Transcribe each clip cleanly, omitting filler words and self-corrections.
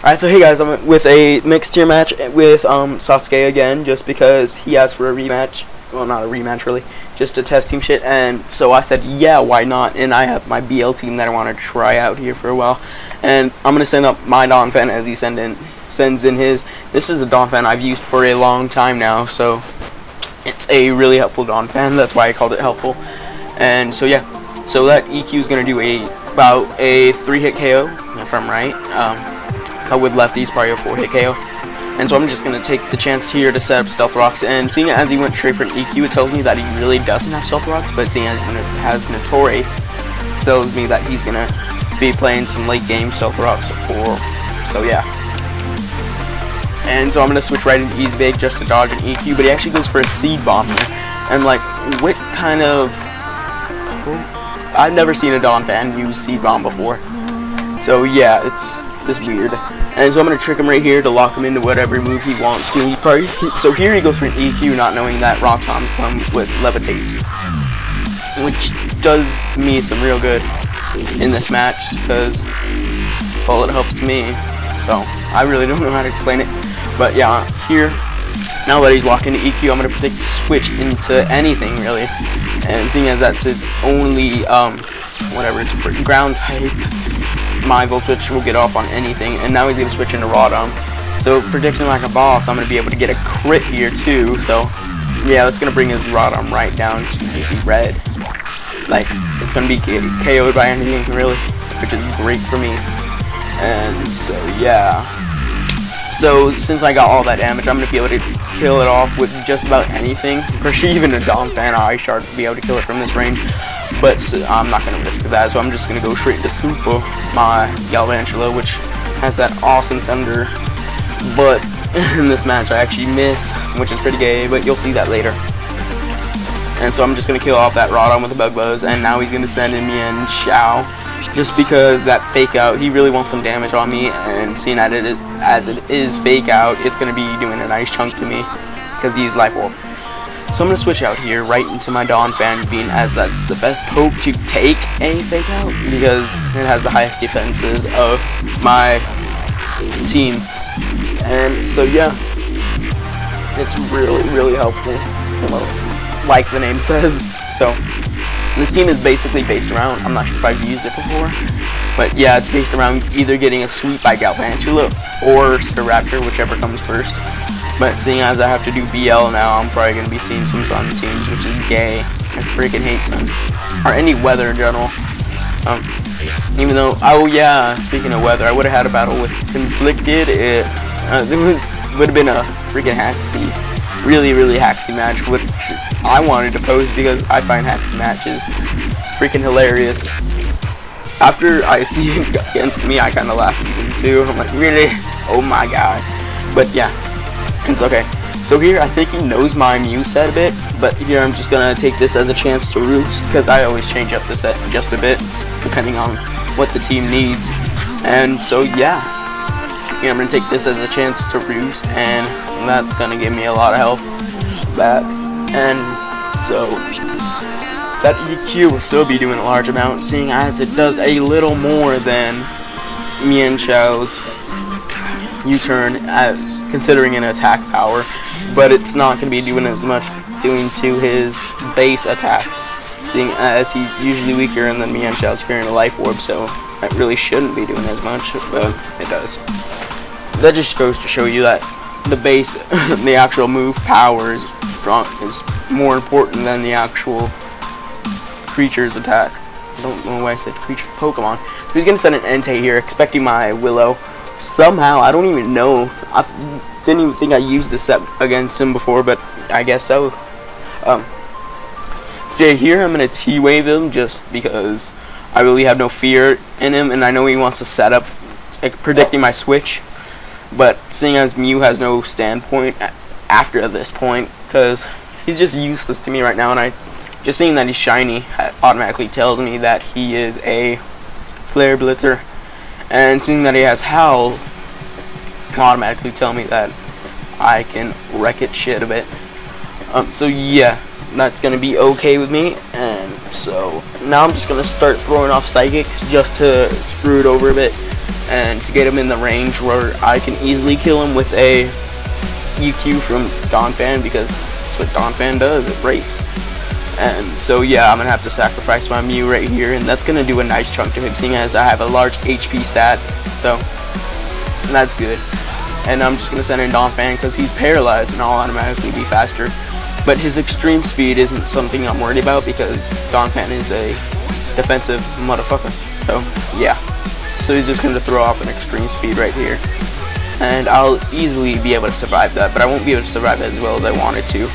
Alright, so hey guys, I'm with a mixed tier match with Sasuke again, just because he asked for a rematch. Well, not a rematch really, just to test team shit, and so I said, yeah, why not? And I have my BL team that I want to try out here for a while, and I'm gonna send up my Don fan as he sends in his. This is a Don fan I've used for a long time now, so it's a really helpful Don fan. That's why I called it helpful. And so yeah, so that EQ is gonna do about a 3-hit KO if I'm right. With lefties, probably a 4-hit KO. And so I'm just going to take the chance here to set up Stealth Rocks, and seeing as he went straight for an EQ, it tells me that he really doesn't have Stealth Rocks, but seeing as he has Notori, it tells me that he's going to be playing some late game Stealth Rocks, so yeah. And so I'm going to switch right into Easy Bake just to dodge an EQ, but he actually goes for a Seed Bomb here. And I'm like, what kind of... I've never seen a Don fan use Seed Bomb before. So yeah, it's just weird. And so I'm going to trick him right here to lock him into whatever move he wants to. So here he goes for an EQ, not knowing that Rock Toms come with Levitates, which does me some real good in this match, because, well, it helps me. So I really don't know how to explain it. But yeah, here, now that he's locked into EQ, I'm going to predict to switch into anything, really. And seeing as that's his only, whatever, it's ground type, my Volt Switch will get off on anything, and now he's going to switch into Rodom. So predicting like a boss, I'm going to be able to get a crit here too, so yeah, that's going to bring his Rodom right down to the red. Like, it's going to be KO'd by anything really, which is great for me. And so yeah, so since I got all that damage, I'm going to be able to kill it off with just about anything. Of course, even a Dom fan, I should be able to kill it from this range. But I'm not going to risk that, so I'm just going to go straight into Sucka, my Galvantula, which has that awesome thunder. But in this match, I actually miss, which is pretty gay, but you'll see that later. And so I'm just going to kill off that Rodon with the Bug Buzz, and now he's going to send in Mian Xiao, just because that Fake Out, he really wants some damage on me, and seeing as it is Fake Out, it's going to be doing a nice chunk to me, because he's Life Orb. So I'm going to switch out here right into my Don fan being, as that's the best poke to take a Fake Out, because it has the highest defenses of my team. And so yeah, it's really helpful, like the name says. So this team is basically based around, I'm not sure if I've used it before, but yeah, it's based around either getting a sweep by Galvantula or Staraptor, whichever comes first. But seeing as I have to do BL now, I'm probably going to be seeing some Sun teams, which is gay. I freaking hate Sun. Or any weather in general. Even though, oh yeah, speaking of weather, I would have had a battle with Conflicted. It would have been a freaking hacksy, really hacksy match, which I wanted to post because I find hacksy matches freaking hilarious. After I see it against me, I kind of laugh at him too. I'm like, really? Oh my god. But yeah. It's okay. So here, I think he knows my Mew set a bit, but here I'm just gonna take this as a chance to roost, because I always change up the set just a bit, depending on what the team needs. And so yeah, I'm gonna take this as a chance to roost, and that's gonna give me a lot of health back. And so that EQ will still be doing a large amount, seeing as it does a little more than Mian Xiao's U-turn, as considering an attack power, but it's not going to be doing as much doing to his base attack, seeing as he's usually weaker, and then Mian Xiao's carrying a Life Orb, so it really shouldn't be doing as much, but it does. That just goes to show you that the base, the actual move power is more important than the actual creature's attack. I don't know why I said creature, Pokemon. So he's going to send an Entei here, expecting my Willow. Somehow, I don't even know. I didn't even think I used this set against him before, but I guess so. So here I'm going to T-Wave him just because I really have no fear in him, and I know he wants to set up, like, predicting my switch. But seeing as Mew has no standpoint after this point, because he's just useless to me right now, and just seeing that he's shiny automatically tells me that he is a Flare Blitzer. And seeing that he has Howl, will automatically tell me that I can wreck it shit a bit. So yeah, that's gonna be okay with me. And so now I'm just gonna start throwing off Psychics just to screw it over a bit. and to get him in the range where I can easily kill him with a EQ from Donphan, because that's what Donphan does, it rapes. And so yeah, I'm gonna have to sacrifice my Mew right here, and that's gonna do a nice chunk to him, seeing as I have a large HP stat, so that's good. And I'm just gonna send in Donphan because he's paralyzed and I'll automatically be faster. But his extreme speed isn't something I'm worried about because Donphan is a defensive motherfucker. So yeah, so he's just gonna throw off an extreme speed right here, and I'll easily be able to survive that. But I won't be able to survive it as well as I wanted to,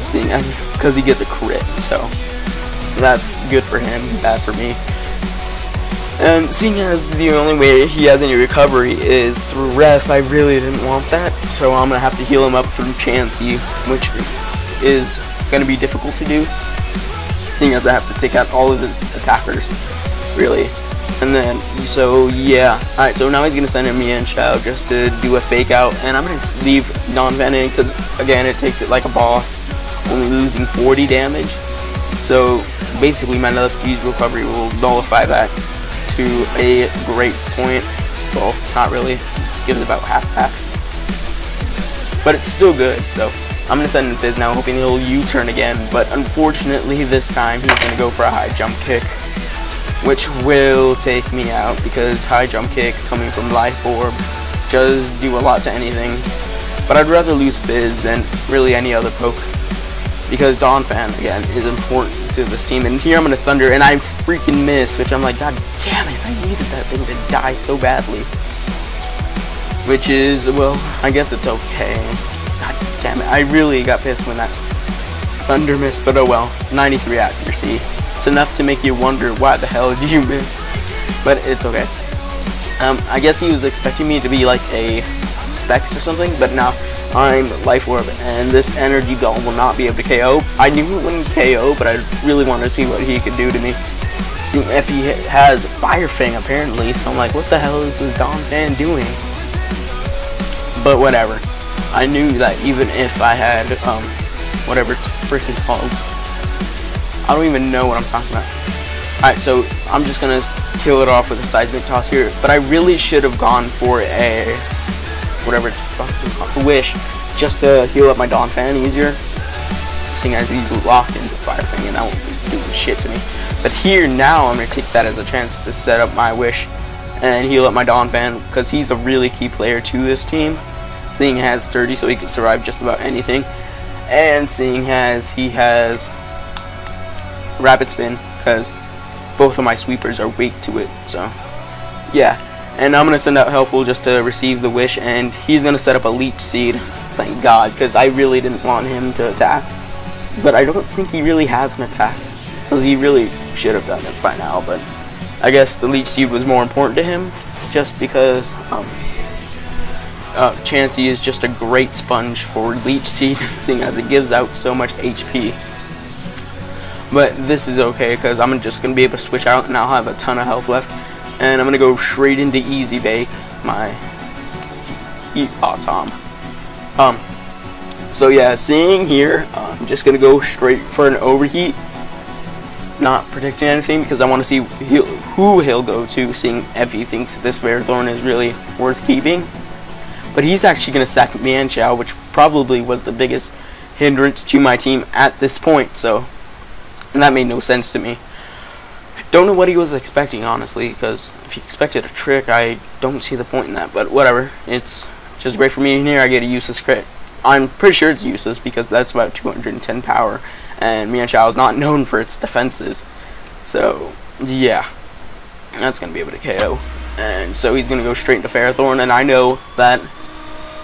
seeing as because he gets a crit. So that's good for him, bad for me. And seeing as the only way he has any recovery is through rest, I really didn't want that. So I'm gonna have to heal him up through Chansey, which is gonna be difficult to do, seeing as I have to take out all of his attackers, really. And then, so yeah. Alright, so now he's gonna send in Mienshao just to do a fake out, and I'm gonna leave Donphan in because again it takes it like a boss, only losing 40 damage. So basically my left G's recovery will nullify that to a great point. Well, not really, gives about half, but it's still good. So I'm gonna send in Fizz now, hoping he'll U-turn again, but unfortunately this time he's gonna go for a high jump kick, which will take me out because high jump kick coming from Life Orb does do a lot to anything. But I'd rather lose Fizz than really any other poke, because Donphan again is important to this team. And here I'm gonna Thunder and I freaking miss, which I'm like, god damn it, I needed that thing to die so badly. Which is, well, I guess it's okay. God damn it, I really got pissed when that Thunder missed, but oh well. 93 accuracy. It's enough to make you wonder why the hell did you miss, but it's okay. I guess he was expecting me to be like a Specs or something, but now I'm Life Orb, and this energy ball will not be able to KO. I knew it wouldn't KO, but I really wanted to see what he could do to me. See if he has Fire Fang apparently, so I'm like, what the hell is this Donphan doing? But whatever. I knew that even if I had whatever it's freaking called, I don't even know what I'm talking about. Alright, so I'm just gonna kill it off with a seismic toss here, but I really should have gone for a whatever it's fucking called, Wish, just to heal up my Donphan easier, seeing as he's locked into Fire Fang and that won't do shit to me. But here now I'm gonna take that as a chance to set up my Wish and heal up my Donphan, because he's a really key player to this team, seeing he has 30 so he can survive just about anything, and seeing as he has Rapid Spin because both of my sweepers are weak to it. So yeah, and I'm gonna send out Helpful just to receive the Wish, and he's gonna set up a Leech Seed, thank god, because I really didn't want him to attack, but I don't think he really has an attack, because he really should have done it by now. But I guess the Leech Seed was more important to him, just because Chansey is just a great sponge for Leech Seed, seeing as it gives out so much HP. But this is okay because I'm just going to be able to switch out and I'll have a ton of health left. And I'm going to go straight into Easy Bake, my Tom. So yeah, seeing here, I'm just going to go straight for an Overheat. Not predicting anything because I want to see who he'll go to, seeing if he thinks this Ferrothorn is really worth keeping. But he's actually going to sack Mienshao, which probably was the biggest hindrance to my team at this point. So, and that made no sense to me. Don't know what he was expecting, honestly, because if he expected a trick, I don't see the point in that. But whatever, it's just great for me. And here I get a useless crit. I'm pretty sure it's useless because that's about 210 power, and Mienshao is not known for its defenses. So yeah, that's gonna be able to KO. And so he's gonna go straight into Ferrothorn, and I know that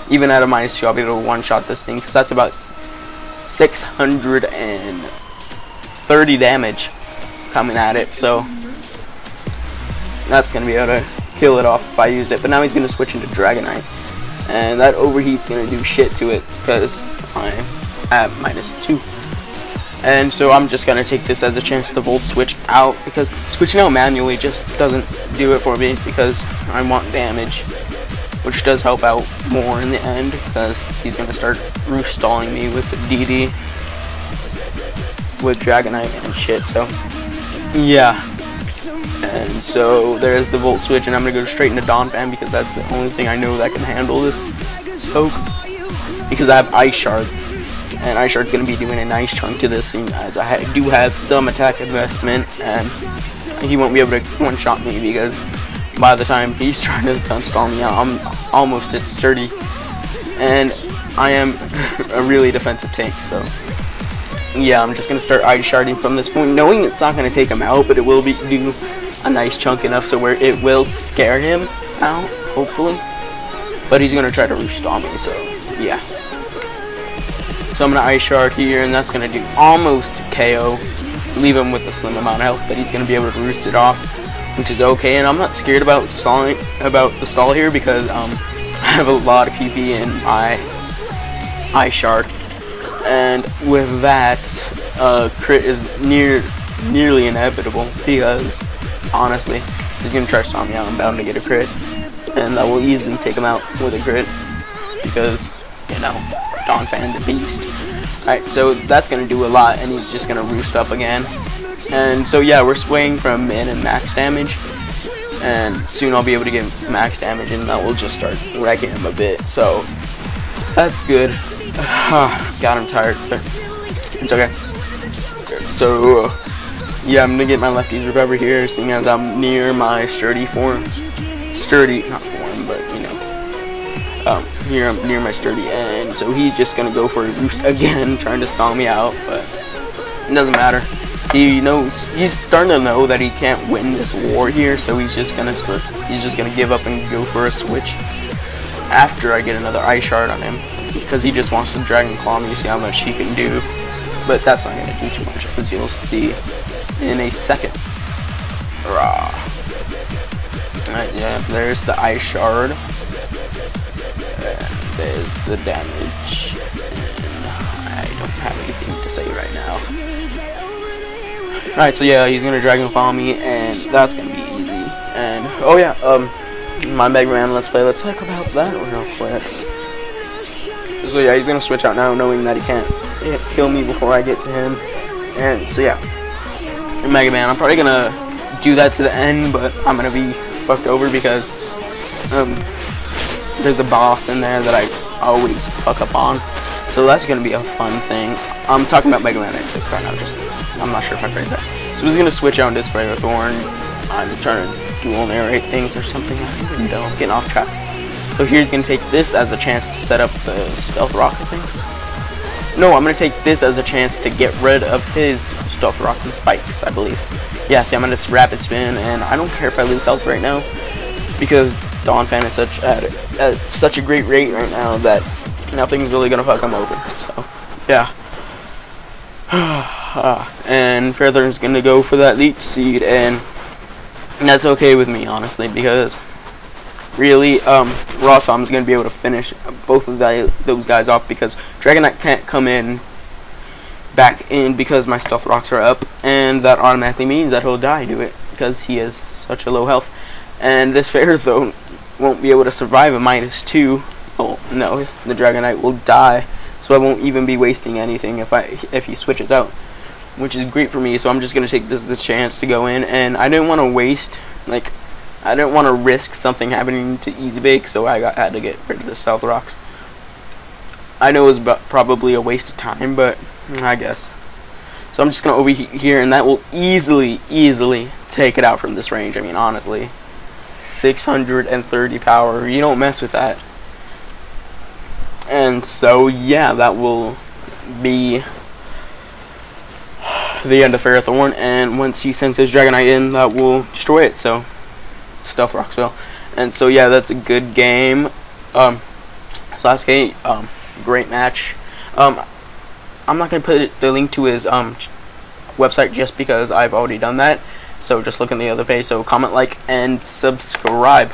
even at a -2, I'll be able to one-shot this thing because that's about 630 damage coming at it. So that's gonna be able to kill it off if I used it. But now he's gonna switch into Dragonite, and that Overheat's gonna do shit to it because I'm at -2. And so I'm just gonna take this as a chance to Volt Switch out, because switching out manually just doesn't do it for me because I want damage, which does help out more in the end because he's gonna start roof stalling me with DD with Dragonite and shit. So yeah, And so there's the volt switch, and I'm gonna go straight into Dawn Fan because that's the only thing I know that can handle this poke. Because I have Ice Shard, and Ice Shard's gonna be doing a nice chunk to this thing, as I do have some attack investment, and he won't be able to one-shot me because by the time he's trying to stall me out, I'm almost at sturdy, and I am a really defensive tank. So yeah, I'm just gonna start Ice Sharding from this point, knowing it's not gonna take him out, but it will do a nice chunk enough so where it will scare him out, hopefully. But he's gonna try to roost on me, so yeah. So I'm gonna Ice Shard here, and that's gonna do almost KO. Leave him with a slim amount of health, but he's gonna be able to roost it off, which is okay. And I'm not scared about the stall here because I have a lot of PP in my Ice Shard, and with that, crit is nearly inevitable because honestly, he's gonna try to stall me out. I'm bound to get a crit, and I will easily take him out with a crit because, you know, Dawn Fan the beast. Alright, so that's gonna do a lot, and he's just gonna roost up again. And so yeah, we're swaying from min and max damage, and soon I'll be able to get max damage, and that will just start wrecking him a bit. So that's good. God, I'm tired, but it's okay. So yeah, I'm gonna get my lefties recover here, seeing as I'm near my sturdy form. Sturdy, not form, but you know. Here I'm near my sturdy, and so he's just gonna go for a roost again, trying to stall me out, but it doesn't matter. He knows, he's starting to know that he can't win this war here, so he's just gonna give up and go for a switch after I get another Ice Shard on him, because he just wants to Dragon Claw me, see how much he can do. But that's not gonna do too much, as you'll see in a second. Rah. Alright, yeah, there's the Ice Shard. There's the damage, and I don't have anything to say right now. Alright, so yeah, he's gonna Dragon Claw me, and that's gonna be easy. And oh yeah, my Mega Man Let's Play, let's talk about that real quick. So yeah, he's gonna switch out now, knowing that he can't kill me before I get to him. And so yeah, Mega Man, I'm probably gonna do that to the end, but I'm gonna be fucked over because there's a boss in there that I always fuck up on, so that's gonna be a fun thing. I'm talking about Mega Man X6 right now, I'm not sure if I phrased that. So I'm just gonna switch out into Sprayer Thorn. I'm trying to dual narrate things or something, I don't even know, I'm getting off track. So here's gonna take this as a chance to set up the Stealth Rocket thing. No, I'm gonna take this as a chance to get rid of his Stealth Rocket spikes, I believe. Yeah, see, I'm gonna rapid spin, and I don't care if I lose health right now, because Dawn Fan is at such a great rate right now that nothing's really gonna fuck him over. So yeah. And Fairthorn's gonna go for that Leech Seed, and that's okay with me, honestly, because really, Raw Tom's gonna be able to finish both of those guys off, because Dragonite can't come back in because my Stealth Rocks are up, and that automatically means that he'll die to it because he has such a low health. And this Fairthorn won't be able to survive a -2. Oh no, the Dragonite will die, so I won't even be wasting anything if he switches out, which is great for me. So I'm just gonna take this as a chance to go in, and I didn't want to waste, like, I didn't want to risk something happening to Easy Bake, so I had to get rid of the Stealth Rocks. I know it was probably a waste of time, but I guess. So I'm just gonna overheat here, and that will easily take it out from this range. I mean, honestly. 630 power, you don't mess with that. And so yeah, that will be the end of Fairthorn, and once he sends his Dragonite in, that will destroy it. So Stealth Rocks will. And so yeah, that's a good game. SASUKE, great match. I'm not gonna put the link to his website just because I've already done that. So just look in the other page. So comment, like, and subscribe.